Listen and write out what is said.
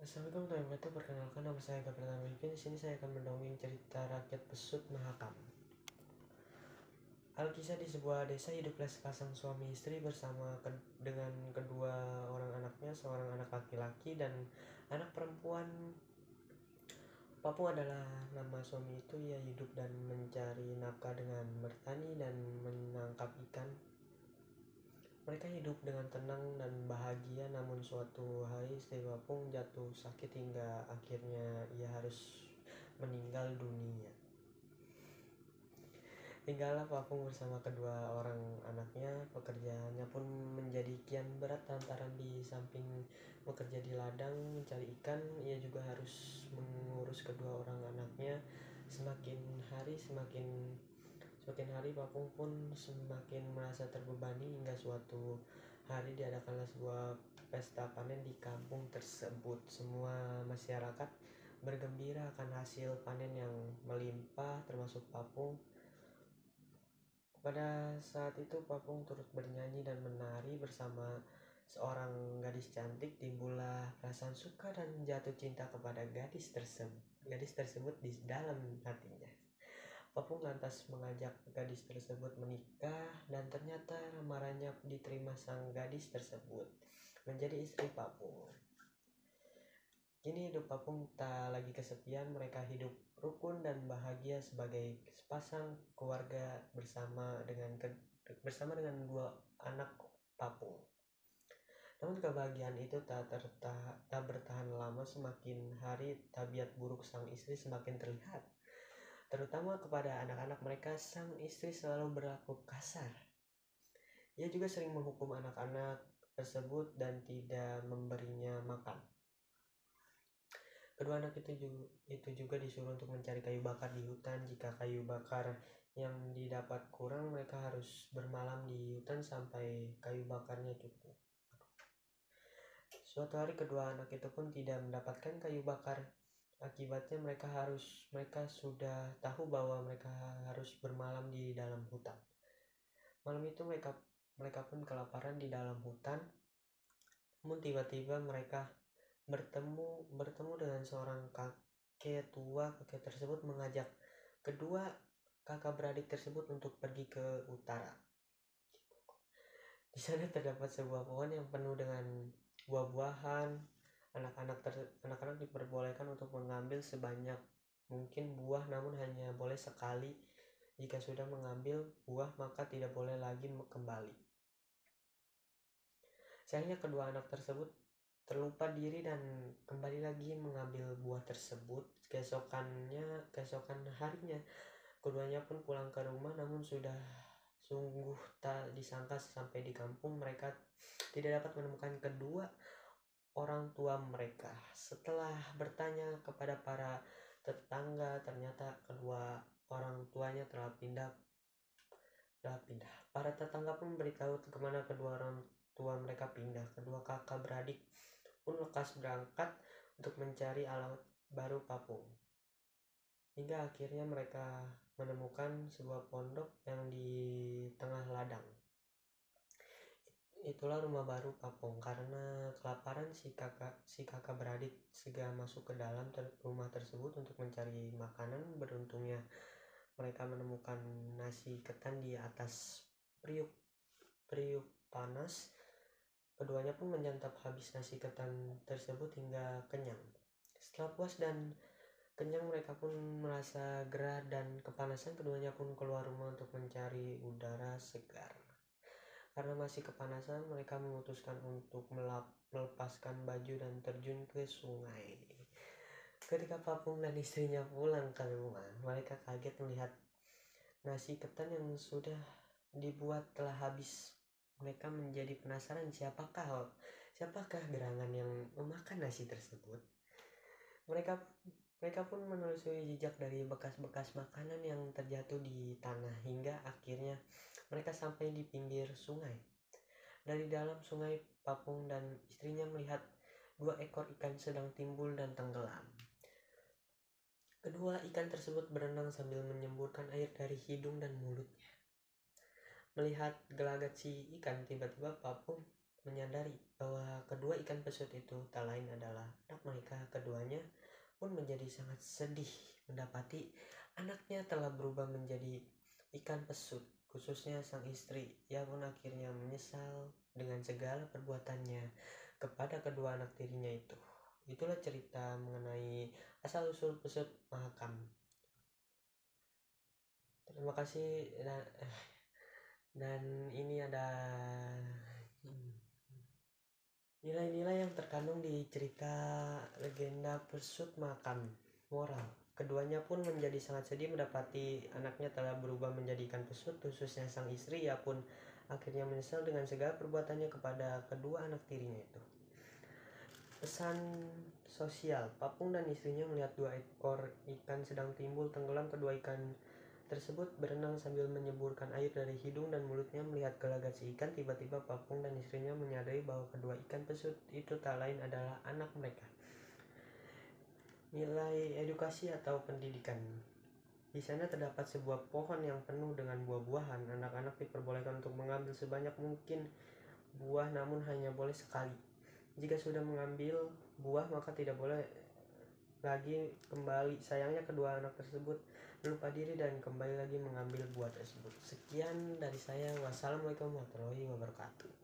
Assalamualaikum warahmatullahi wabarakatuh. Perkenalkan, nama saya Gabriel Pemimpin. Di sini saya akan mendongeng cerita rakyat pesut Mahakam. Alkisah di sebuah desa hiduplah sepasang suami istri dengan kedua orang anaknya, seorang anak laki-laki dan anak perempuan. Papung adalah nama suami itu. Ia hidup dan mencari nafkah dengan bertani dan menangkap ikan. Mereka hidup dengan tenang dan bahagia, namun suatu hari istri Papung jatuh sakit hingga akhirnya ia harus meninggal dunia. Tinggallah Papung bersama kedua orang anaknya. Pekerjaannya pun menjadi kian berat lantaran di samping bekerja di ladang mencari ikan, ia juga harus mengurus kedua orang anaknya. Semakin hari Papung pun semakin merasa terbebani hingga suatu hari diadakanlah sebuah pesta panen di kampung tersebut. Semua masyarakat bergembira akan hasil panen yang melimpah, termasuk Papung. Pada saat itu Papung turut bernyanyi dan menari bersama seorang gadis cantik. Timbullah perasaan suka dan jatuh cinta kepada gadis tersebut di dalam hatinya. Papung lantas mengajak gadis tersebut menikah dan ternyata lamarannya diterima sang gadis tersebut menjadi istri Papung. Kini hidup Papung tak lagi kesepian. Mereka hidup rukun dan bahagia sebagai sepasang keluarga bersama dengan dua anak Papung. Namun kebahagiaan itu tak bertahan lama. Semakin hari tabiat buruk sang istri semakin terlihat, terutama kepada anak-anak mereka. Sang istri selalu berlaku kasar. Ia juga sering menghukum anak-anak tersebut dan tidak memberinya makan. Kedua anak itu juga disuruh untuk mencari kayu bakar di hutan. Jika kayu bakar yang didapat kurang, mereka harus bermalam di hutan sampai kayu bakarnya cukup. Suatu hari kedua anak itu pun tidak mendapatkan kayu bakar. Akibatnya mereka sudah tahu bahwa mereka harus bermalam di dalam hutan. Malam itu mereka pun kelaparan di dalam hutan. Namun tiba-tiba mereka bertemu dengan seorang kakek tua. Kakek tersebut mengajak kedua kakak beradik tersebut untuk pergi ke utara. Di sana terdapat sebuah pohon yang penuh dengan buah-buahan. Anak-anak diperbolehkan untuk mengambil sebanyak mungkin buah, namun hanya boleh sekali. Jika sudah mengambil buah, maka tidak boleh lagi kembali. Sayangnya kedua anak tersebut terlupa diri dan kembali lagi mengambil buah tersebut. Keesokan harinya keduanya pun pulang ke rumah, namun sungguh tak disangka sampai di kampung mereka tidak dapat menemukan kedua orang tua mereka. Setelah bertanya kepada para tetangga, ternyata kedua orang tuanya telah pindah. Para tetangga pun memberitahu kemana kedua orang tua mereka pindah. Kedua kakak beradik pun lekas berangkat untuk mencari alamat baru Papung. Hingga akhirnya mereka menemukan sebuah pondok yang di tengah ladang. Itulah rumah baru Papung. Karena kelaparan, si kakak beradik segera masuk ke dalam rumah tersebut untuk mencari makanan. Beruntungnya mereka menemukan nasi ketan di atas periuk panas. Keduanya pun menyantap habis nasi ketan tersebut hingga kenyang. Setelah puas dan kenyang, mereka pun merasa gerah dan kepanasan. Keduanya pun keluar rumah untuk mencari udara segar. Karena masih kepanasan, mereka memutuskan untuk melepaskan baju dan terjun ke sungai. Ketika Papung dan istrinya pulang ke rumah, mereka kaget melihat nasi ketan yang sudah dibuat telah habis. Mereka menjadi penasaran siapakah gerangan yang memakan nasi tersebut. Mereka pun menelusuri jejak dari bekas-bekas makanan yang terjatuh di tanah hingga akhirnya mereka sampai di pinggir sungai. Dari dalam sungai, Papung dan istrinya melihat 2 ekor ikan sedang timbul dan tenggelam. Kedua ikan tersebut berenang sambil menyemburkan air dari hidung dan mulutnya. Melihat gelagat si ikan, tiba-tiba Papung menyadari bahwa kedua ikan pesut itu tak lain adalah anak anak mereka. Keduanya pun menjadi sangat sedih mendapati anaknya telah berubah menjadi ikan pesut, khususnya sang istri. Ia pun akhirnya menyesal dengan segala perbuatannya kepada kedua anak tirinya itu. Itulah cerita mengenai asal-usul pesut Mahakam. Terima kasih. Dan ini ada nilai-nilai yang terkandung di cerita legenda pesut Mahakam. Moral, keduanya pun menjadi sangat sedih mendapati anaknya telah berubah menjadi ikan pesut, khususnya sang istri. Ia pun akhirnya menyesal dengan segala perbuatannya kepada kedua anak tirinya itu. Pesan sosial, Papung dan istrinya melihat dua ekor ikan sedang timbul tenggelam. Kedua ikan tersebut berenang sambil menyeburkan air dari hidung dan mulutnya. Melihat gelagat si ikan, tiba-tiba Papung dan istrinya menyadari bahwa kedua ikan pesut itu tak lain adalah anak mereka. Nilai edukasi atau pendidikan. Di sana terdapat sebuah pohon yang penuh dengan buah-buahan. Anak-anak diperbolehkan untuk mengambil sebanyak mungkin buah, namun hanya boleh sekali. Jika sudah mengambil buah maka tidak boleh lagi kembali. Sayangnya kedua anak tersebut lupa diri dan kembali lagi mengambil buah tersebut. Sekian dari saya. Wassalamualaikum warahmatullahi wabarakatuh.